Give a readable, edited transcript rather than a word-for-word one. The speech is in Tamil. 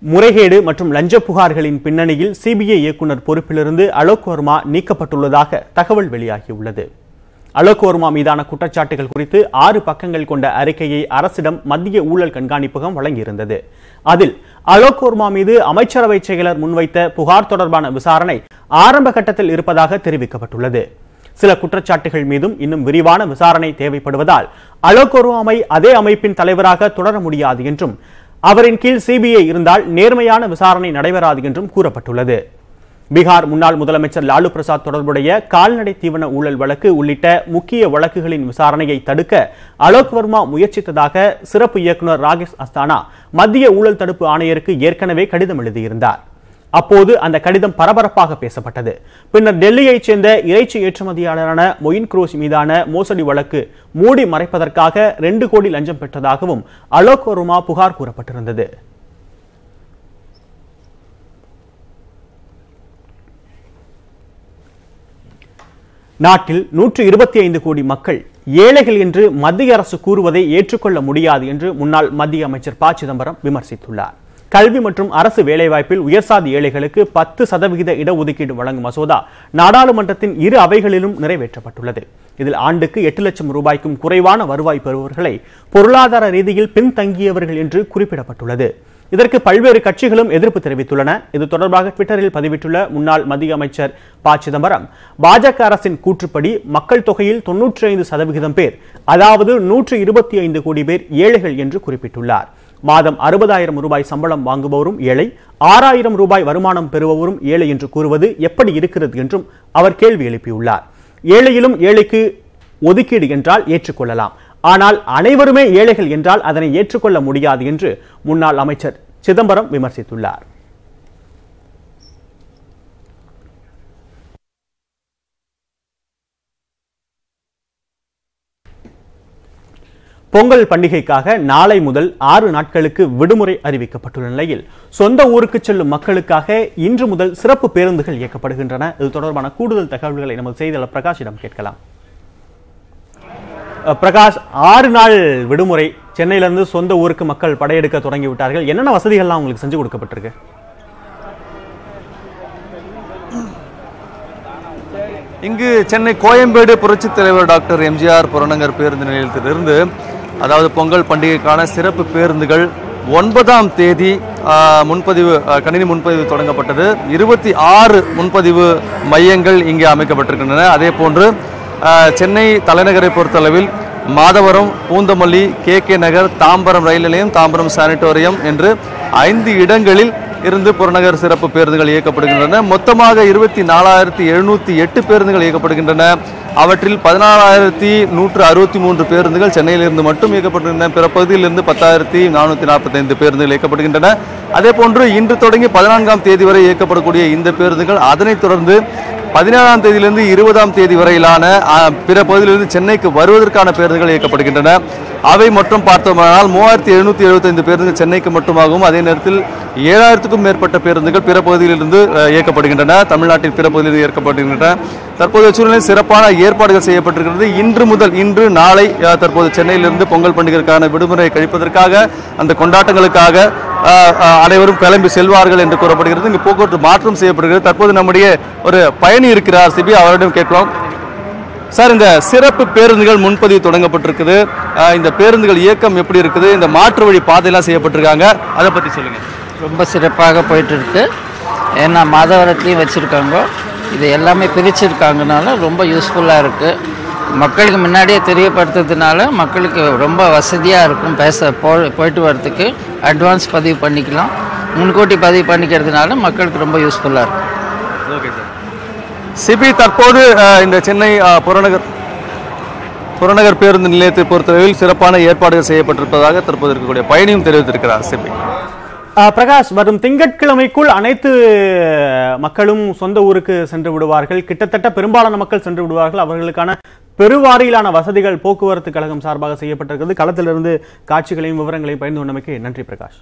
முறைகேடு மற்றும் லஞ்ச புகார்களின் பின்னணியில் சிபிஐ இயக்குநர் பொறுப்பிலிருந்து அலோக் வர்மா நீக்கப்பட்டுள்ளதாக தகவல் வெளியாகியுள்ளது. அலோக் வர்மா மீதான குற்றச்சாட்டுகள் குறித்து 6 பக்கங்கள் கொண்ட அறிக்கையை அரசிடம் மத்திய ஊழல் கண்காணிப்பகம் வழங்கியிருந்தது. அதில் அலோக் வர்மா மீது அமைச்சரவை செயலர் முன்வைத்த புகார் தொடர்பான விசாரணை ஆரம்ப கட்டத்தில் இருப்பதாக தெரிவிக்கப்பட்டுள்ளது. சில குற்றச்சாட்டுகள் மீதும் இன்னும் விரிவான விசாரணை தேவைப்படுவதால் அலோக் வர்மாவை அதே அமைப்பின் தலைவராக தொடர முடியாது என்றும் அவரின் கீழ் சிபிஐ இருந்தால் நேர்மையான விசாரணை நடைபெறாது என்றும் கூறப்பட்டுள்ளது. பீகார் முன்னாள் முதலமைச்சர் லாலு பிரசாத் தொடர்புடைய கால்நடை தீவன ஊழல் வழக்கு உள்ளிட்ட முக்கிய வழக்குகளின் விசாரணையை தடுக்க அலோக் வர்மா முயற்சித்ததாக சிறப்பு இயக்குநர் ராகேஷ் அஸ்தானா மத்திய ஊழல் தடுப்பு ஆணையருக்கு ஏற்கனவே கடிதம் எழுதியிருந்தார். அப்போது அந்த கடிதம் பரபரப்பாக பேசப்பட்டது. பின்னர் டெல்லியைச் சேர்ந்த இறைச்சி ஏற்றுமதியாளரான மொயின் குரோஷ் மீதான மோசடி வழக்கு மூடி மறைப்பதற்காக 2 கோடி லஞ்சம் பெற்றதாகவும் அலோக் வர்மா புகார் கூறப்பட்டிருந்தது. நாட்டில் 125 கோடி மக்கள் ஏழைகள் என்று மத்திய அரசு கூறுவதை ஏற்றுக்கொள்ள முடியாது என்று முன்னாள் மத்திய அமைச்சர் ப. சிதம்பரம் விமர்சித்துள்ளார். கல்வி மற்றும் அரசு வேலைவாய்ப்பில் உயர்சாதி ஏழைகளுக்கு 10% இடஒதுக்கீடு வழங்கும் மசோதா நாடாளுமன்றத்தின் 2 அவைகளிலும் நிறைவேற்றப்பட்டுள்ளது. இதில் ஆண்டுக்கு 8 லட்சம் ரூபாய்க்கும் குறைவான வருவாய் பெறுபவர்களை பொருளாதார ரீதியில் பின்தங்கியவர்கள் என்று குறிப்பிடப்பட்டுள்ளது. இதற்கு பல்வேறு கட்சிகளும் எதிர்ப்பு தெரிவித்துள்ளன. இது தொடர்பாக ட்விட்டரில் பதிவிட்டுள்ள முன்னாள் மத்திய அமைச்சர் ப. சிதம்பரம், பாஜக அரசின் கூற்றுப்படி மக்கள் தொகையில் 95% பேர், அதாவது 125 கோடி பேர் ஏழைகள் என்று குறிப்பிட்டுள்ளார். மாதம் 60,000 ரூபாய் சம்பளம் வாங்குபவரும் ஏழை, 6,000 ரூபாய் வருமானம் பெறுபவரும் ஏழை என்று கூறுவது எப்படி இருக்கிறது என்றும் அவர் கேள்வி எழுப்பியுள்ளார். ஏழையிலும் ஏழைக்கு ஒதுக்கீடு என்றால் ஏற்றுக்கொள்ளலாம், ஆனால் அனைவருமே ஏழைகள் என்றால் அதனை ஏற்றுக்கொள்ள முடியாது என்று முன்னாள் அமைச்சர் சிதம்பரம் விமர்சித்துள்ளார். பொங்கல் பண்டிகைக்காக நாளை முதல் 6 நாட்களுக்கு விடுமுறை அறிவிக்கப்பட்டுள்ள நிலையில் சொந்த ஊருக்கு செல்லும் மக்களுக்காக இன்று முதல் சிறப்பு பேருந்துகள் இயக்கப்படுகின்றன. இது தொடர்பான கூடுதல் தகவல்களை நமது செய்தியாளர் பிரகாஷிடம் கேட்கலாம். பிரகாஷ், 6 நாள் விடுமுறை, சென்னையிலிருந்து சொந்த ஊருக்கு மக்கள் படையெடுக்க தொடங்கிவிட்டார்கள். என்னென்ன வசதிகள்லாம் உங்களுக்கு செஞ்சு கொடுக்கப்பட்டிருக்கு? இங்கு சென்னை கோயம்பேடு புரட்சித் தலைவர் டாக்டர் எம்ஜிஆர் புறநகர் பேருந்து நிலையத்திலிருந்து அதாவது பொங்கல் பண்டிகைக்கான சிறப்பு பேருந்துகள் 9ஆம் தேதி முன்பதிவு கணினி முன்பதிவு தொடங்கப்பட்டது. 26 முன்பதிவு மையங்கள் இங்கே அமைக்கப்பட்டிருக்கின்றன. அதே போன்று சென்னை தலைநகரை பொறுத்தளவில் மாதவரம், பூந்தமல்லி, KK நகர், தாம்பரம் ரயில் நிலையம், தாம்பரம் சானிட்டோரியம் என்று 5 இடங்களில் இருந்து புறநகர் சிறப்பு பேருந்துகள் இயக்கப்படுகின்றன. மொத்தமாக 24,708 பேருந்துகள் இயக்கப்படுகின்றன. அவற்றில் 14,163 பேருந்துகள் சென்னையிலிருந்து மட்டும் இயக்கப்படுகின்றன. பிற பகுதியிலிருந்து 10,445 பேருந்துகள் இயக்கப்படுகின்றன. அதே போன்று இன்று தொடங்கி 14ஆம் தேதி வரை இயக்கப்படக்கூடிய இந்த பேருந்துகள் அதனைத் தொடர்ந்து 17ஆம் தேதியிலிருந்து 20ஆம் தேதி வரையிலான பிற பகுதியிலிருந்து சென்னைக்கு வருவதற்கான பேருந்துகள் இயக்கப்படுகின்றன. அவை மட்டும் பார்த்தோமானால் 3,775 பேருந்துகள் சென்னைக்கு மட்டுமாகவும், அதே நேரத்தில் 7,000க்கும் மேற்பட்ட பேருந்துகள் பிற பகுதியிலிருந்து இயக்கப்படுகின்றன. தமிழ்நாட்டின் பிற பகுதியிலிருந்து இயக்கப்படுகின்றன. தற்போதைய சூழ்நிலையில் சிறப்பான ஏற்பாடுகள் செய்யப்பட்டிருக்கிறது. இன்று நாளை தற்போது சென்னையிலிருந்து பொங்கல் பண்டிகைக்கான விடுமுறை கழிப்பதற்காக, அந்த கொண்டாட்டங்களுக்காக அனைவரும் கிளம்பி செல்வார்கள் என்று கூறப்படுகிறது. இங்கு போக்குவரத்து மாற்றம் செய்யப்படுகிறது. தற்போது நம்முடைய ஒரு பயணி இருக்கிறார் சிபி, அவரிடம் கேட்கலாம். சார், இந்த சிறப்பு பேருந்துகள் முன்பதிவு தொடங்கப்பட்டிருக்குது. இந்த பேருந்துகள் இயக்கம் எப்படி இருக்குது? இந்த மாற்று வழி பாதையெல்லாம் செய்யப்பட்டிருக்காங்க, அதை பற்றி சொல்லுங்க. ரொம்ப சிறப்பாக போயிட்டு இருக்கு. ஏன்னா மாதவரத்துலையும் வச்சுருக்காங்க, இது எல்லாமே பிரிச்சிருக்காங்கனால ரொம்ப யூஸ்ஃபுல்லாக இருக்குது. மக்களுக்கு முன்னாடியே தெரியப்படுத்துறதுனால மக்களுக்கு ரொம்ப வசதியாக இருக்கும். போயிட்டு வரத்துக்கு அட்வான்ஸ் பதிவு பண்ணிக்கலாம், முன்கூட்டி பதிவு பண்ணிக்கிறதுனால மக்களுக்கு ரொம்ப யூஸ்ஃபுல்லாக இருக்கும். Okay sir. சிபி, தற்போது இந்த சென்னை புறநகர் பேருந்து நிலையத்தை பொறுத்தவரையில் சிறப்பான ஏற்பாடுகள் செய்யப்பட்டிருப்பதாக தற்போது இருக்கக்கூடிய பயணியும் தெரிவித்திருக்கிறார். சிபி பிரகாஷ், வரும் திங்கட்கிழமைக்குள் அனைத்து மக்களும் சொந்த ஊருக்கு சென்று விடுவார்கள். கிட்டத்தட்ட பெரும்பாலான மக்கள் சென்று விடுவார்கள். அவர்களுக்கான பெருவாரியிலான வசதிகள் போக்குவரத்து கழகம் சார்பாக செய்யப்பட்டிருக்கிறது. களத்திலிருந்து காட்சிகளையும் விவரங்களையும் பகிர்ந்து கொண்டமைக்கு நன்றி பிரகாஷ்.